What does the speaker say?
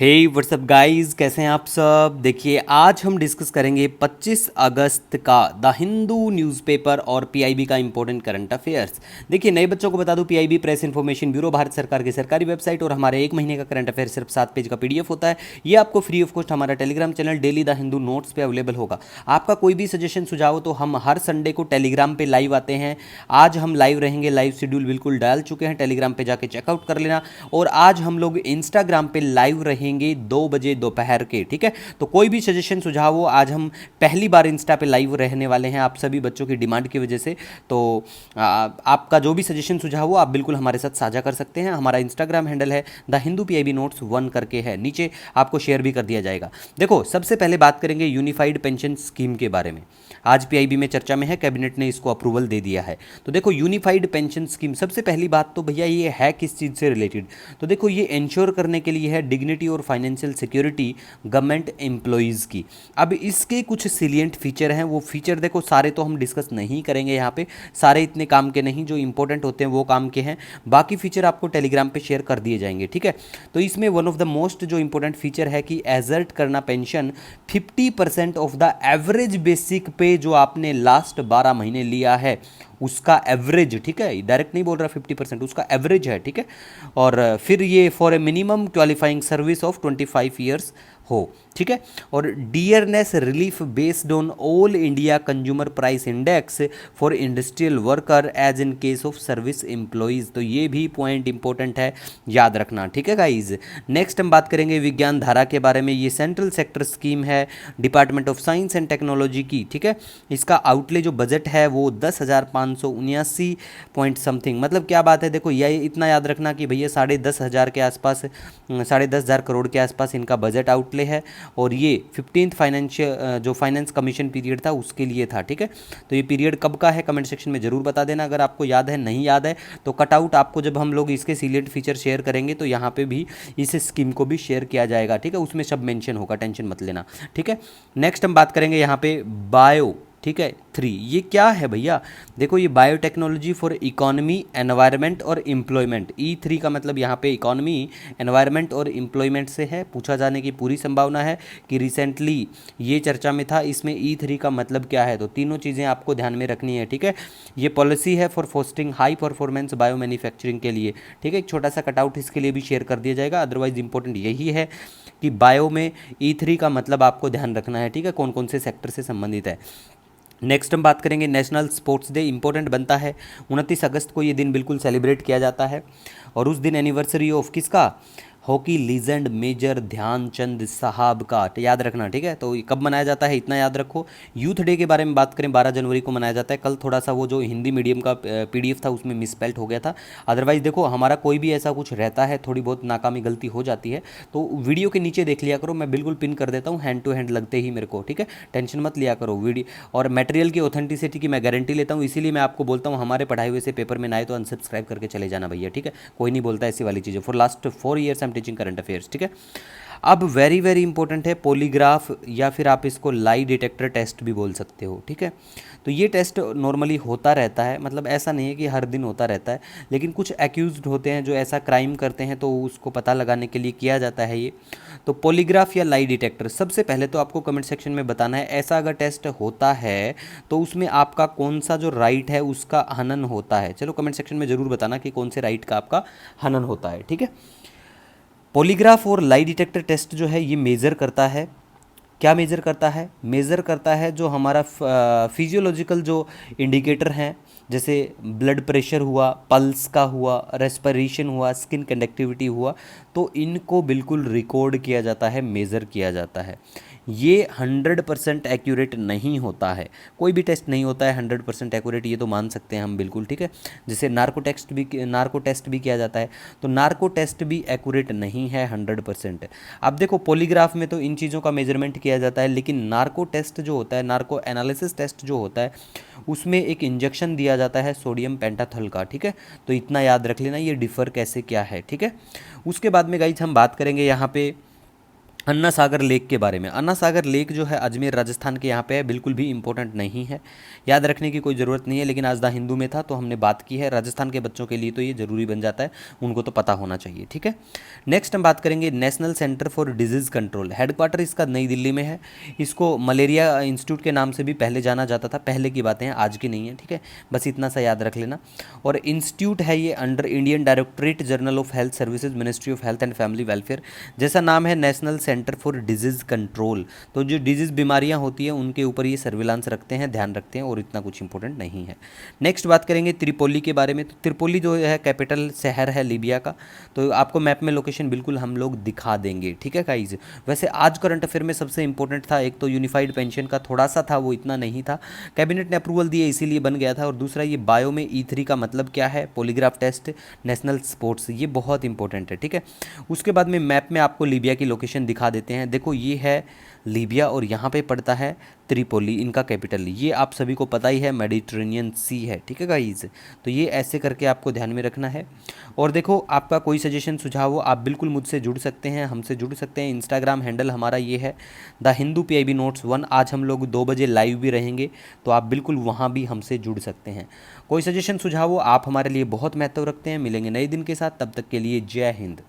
हे WhatsApp guys, कैसे हैं आप सब। देखिए आज हम डिस्कस करेंगे 25 अगस्त का द हिंदू न्यूज़पेपर और पीआईबी का इंपॉर्टेंट करंट अफेयर्स। देखिए नए बच्चों को बता दूं, PIB press information bureau Bharat सरकार की सरकारी वेबसाइट और हमारे एक महीने का करंट अफेयर सिर्फ 7 पेज का पीडीएफ होता है। ये आपको फ्री ऑफ कॉस्ट हमारा Telegram channel daily the Hindu notes पे अवेलेबल होगा। आपका कोई भी सजेशन सुझाव हो तो हम हर संडे को टेलीग्राम पे लाइव आते हैं। आज हम लाइव रहेंगे, लाइव शेड्यूल बिल्कुल डाल चुके हैं, टेलीग्राम पे जाके चेकआउट कर लेना। और आज हम लोग इंस्टाग्राम पे लाइव रहेंगे 2 बजे दोपहर के, ठीक है। तो कोई भी सजेशन सुझाव हो, आज हम पहली बार इंस्टा पे लाइव रहने वाले हैं आप सभी बच्चों की डिमांड की वजह से। तो आपका जो भी सजेशन सुझाव हो आप बिल्कुल हमारे साथ साझा कर सकते हैं। हमारा इंस्टाग्राम हैंडल है द हिंदू पीआईबी नोट्स 1 करके है, नीचे आपको शेयर भी कर दिया जाएगा। देखो सबसे पहले बात करेंगे यूनिफाइड पेंशन स्कीम के बारे में। आज पीआईबी में चर्चा में है, कैबिनेट ने इसको अप्रूवल दे दिया है। तो देखो यूनिफाइड पेंशन स्कीम, सबसे पहली बात तो भैया ये है किस चीज़ से रिलेटेड। तो देखो ये इंश्योर करने के लिए है डिग्निटी और फाइनेंशियल सिक्योरिटी गवर्नमेंट एम्प्लॉयज़ की। अब इसके कुछ सिलियंट फीचर हैं, वो फीचर देखो सारे तो हम डिस्कस नहीं करेंगे यहाँ पे, सारे इतने काम के नहीं, जो इंपॉर्टेंट होते हैं वो काम के हैं। बाकी फीचर आपको टेलीग्राम पे शेयर कर दिए जाएंगे, ठीक है। तो इसमें वन ऑफ द मोस्ट जो इंपॉर्टेंट फीचर है कि एजर्ट करना pension 50% of the average basic पे जो आपने लास्ट 12 महीने लिया है उसका एवरेज, ठीक है, डायरेक्ट नहीं बोल रहा 50%, उसका एवरेज है, ठीक है। और फिर ये for a minimum qualifying service of 25 years हो, ठीक है। और dearness relief based on all India consumer price index for industrial worker as in case of service employees. तो ये भी पॉइंट इंपॉर्टेंट है, याद रखना, ठीक है गाइज। नेक्स्ट हम बात करेंगे विज्ञान धारा के बारे में। ये सेंट्रल सेक्टर स्कीम है department of science and technology की, ठीक है। इसका आउटले जो बजट है वो 10,579 पॉइंट समथिंग, मतलब क्या बात है। देखो ये इतना याद रखना कि भैया 10,500 के आसपास, 10,500 करोड़ के आसपास इनका बजट आउटले है। और ये 15th फाइनेंशियल जो फाइनेंस कमीशन पीरियड था उसके लिए था, ठीक है। तो ये पीरियड कब का है कमेंट सेक्शन में जरूर बता देना अगर आपको याद है। नहीं याद है तो कट आउट आपको जब हम लोग इसके सिलेक्ट फीचर शेयर करेंगे तो यहाँ पे भी इस स्कीम को भी शेयर किया जाएगा, ठीक है। उसमें सब मेंशन होगा, टेंशन मत लेना, ठीक है। नेक्स्ट हम बात करेंगे यहाँ पे बायो, ठीक है 3। ये क्या है भैया, देखो ये बायोटेक्नोलॉजी फॉर इकोनॉमी एनवायरनमेंट और एम्प्लॉयमेंट। E3 का मतलब यहाँ पे इकोनॉमी एनवायरनमेंट और एम्प्लॉयमेंट से है, पूछा जाने की पूरी संभावना है कि रिसेंटली ये चर्चा में था। इसमें E3 का मतलब क्या है, तो तीनों चीज़ें आपको ध्यान में रखनी है, ठीक है। ये पॉलिसी है for fostering high performance bio manufacturing के लिए, ठीक है। एक छोटा सा कटआउट इसके लिए भी शेयर कर दिया जाएगा। अदरवाइज इंपॉर्टेंट यही है कि बायो में E3 का मतलब आपको ध्यान रखना है, ठीक है, कौन कौन से सेक्टर से संबंधित है। नेक्स्ट हम बात करेंगे नेशनल स्पोर्ट्स डे, इंपॉर्टेंट बनता है। 29 अगस्त को ये दिन बिल्कुल सेलिब्रेट किया जाता है। और उस दिन एनिवर्सरी ऑफ किसका, हॉकी लीजेंड मेजर ध्यानचंद साहब का, याद रखना, ठीक है। तो कब मनाया जाता है इतना याद रखो। यूथ डे के बारे में बात करें, 12 जनवरी को मनाया जाता है। कल थोड़ा सा वो जो हिंदी मीडियम का पीडीएफ था उसमें मिसपेल्ट हो गया था। अदरवाइज देखो हमारा कोई भी ऐसा कुछ रहता है, थोड़ी बहुत नाकामी गलती हो जाती है तो वीडियो के नीचे देख लिया करो, मैं बिल्कुल पिन कर देता हूँ हैंड टू हैंड लगते ही मेरे को, ठीक है। टेंशन मत लिया करो वीडियो और मटेरियल की ऑथेंटिसिटी की मैं गारंटी लेता हूँ, इसीलिए मैं आपको बोलता हूँ हमारे पढ़ाए हुए से पेपर में ना आए तो अनसब्सक्राइब करके चले जाना भैया, ठीक है। कोई नहीं बोलता ऐसी वाली चीज़ें। For last 4 years I am teaching current affairs, ठीक है। अब वेरी वेरी इंपॉर्टेंट है पॉलीग्राफ, या फिर आप इसको लाई डिटेक्टर टेस्ट भी बोल सकते हो, ठीक है। तो ये टेस्ट नॉर्मली होता रहता है, मतलब ऐसा नहीं है कि हर दिन होता रहता है, लेकिन कुछ एक्यूज्ड होते हैं जो ऐसा क्राइम करते हैं तो उसको पता लगाने के लिए किया जाता है ये। तो पॉलीग्राफ या लाई डिटेक्टर, सबसे पहले तो आपको कमेंट सेक्शन में बताना है ऐसा अगर टेस्ट होता है तो उसमें आपका कौन सा जो राइट है उसका हनन होता है। चलो कमेंट सेक्शन में ज़रूर बताना कि कौन से राइट का आपका हनन होता है, ठीक है। पॉलीग्राफ और लाई डिटेक्टर टेस्ट जो है ये मेज़र करता है, क्या मेज़र करता है, मेज़र करता है जो हमारा फिजियोलॉजिकल जो इंडिकेटर हैं, जैसे ब्लड प्रेशर हुआ, पल्स का हुआ, रेस्पिरेशन हुआ, स्किन कंडक्टिविटी हुआ, तो इनको बिल्कुल रिकॉर्ड किया जाता है, मेज़र किया जाता है। ये 100% एक्यूरेट नहीं होता है, कोई भी टेस्ट नहीं होता है 100% एक्यूरेट, ये तो मान सकते हैं हम बिल्कुल, ठीक है। जैसे नार्को टेस्ट भी किया जाता है, तो नार्को टेस्ट भी एक्यूरेट नहीं है 100%। अब देखो पॉलीग्राफ में तो इन चीज़ों का मेजरमेंट किया जाता है, लेकिन नार्को टेस्ट जो होता है, नार्को एनालिसिस टेस्ट जो होता है, उसमें एक इंजेक्शन दिया जाता है सोडियम पेंटाथल का, ठीक है। तो इतना याद रख लेना ये डिफ़र कैसे क्या है, ठीक है। उसके बाद में गाइस हम बात करेंगे यहाँ पे अन्ना सागर लेक के बारे में। अन्ना सागर लेक जो है अजमेर राजस्थान के यहाँ पे है, बिल्कुल भी इंपॉर्टेंट नहीं है, याद रखने की कोई ज़रूरत नहीं है, लेकिन आज द हिंदू में था तो हमने बात की है। राजस्थान के बच्चों के लिए तो ये ज़रूरी बन जाता है, उनको तो पता होना चाहिए, ठीक है। नेक्स्ट हम बात करेंगे national centre for disease control. Headquarter इसका नई दिल्ली में है। इसको मलेरिया इंस्टीट्यूट के नाम से भी पहले जाना जाता था, पहले की बातें हैं, आज की नहीं है, ठीक है। बस इतना सा याद रख लेना। और इंस्टीट्यूट है ये under Indian directorate general of health services, ministry of health and family welfare. जैसा नाम है national centre for disease control, तो जो डिजीज़ बीमारियां होती हैं उनके ऊपर ये सर्विलांस रखते हैं, ध्यान रखते हैं, और इतना कुछ इंपॉर्टेंट नहीं है। नेक्स्ट बात करेंगे त्रिपोली के बारे में। तो त्रिपोली जो है कैपिटल शहर है लीबिया का, तो आपको मैप में लोकेशन बिल्कुल हम लोग दिखा देंगे, ठीक है गाइज। वैसे आज करंट अफेयर में सबसे इंपॉर्टेंट था, एक तो यूनिफाइड पेंशन का थोड़ा सा था, वो इतना नहीं था, कैबिनेट ने अप्रूवल दिए इसीलिए बन गया था। और दूसरा ये बायो में E3 का मतलब क्या है, पॉलीग्राफ टेस्ट, नेशनल स्पोर्ट्स, ये बहुत इंपॉर्टेंट है, ठीक है। उसके बाद में मैप में आपको लीबिया की लोकेशन दिखा देते हैं। देखो ये है लीबिया और यहाँ पे पड़ता है त्रिपोली, इनका कैपिटल। ये आप सभी को पता ही है, मेडिटेरेनियन सी है, ठीक है गाइज। तो ये ऐसे करके आपको ध्यान में रखना है। और देखो आपका कोई सजेशन सुझाव हो आप बिल्कुल मुझसे जुड़ सकते हैं, हमसे जुड़ सकते हैं। इंस्टाग्राम हैंडल हमारा ये है द हिंदू PIB नोट्स 1। आज हम लोग 2 बजे लाइव भी रहेंगे, तो आप बिल्कुल वहाँ भी हमसे जुड़ सकते हैं। कोई सजेशन सुझाव हो आप हमारे लिए बहुत महत्व रखते हैं। मिलेंगे नए दिन के साथ, तब तक के लिए जय हिंद।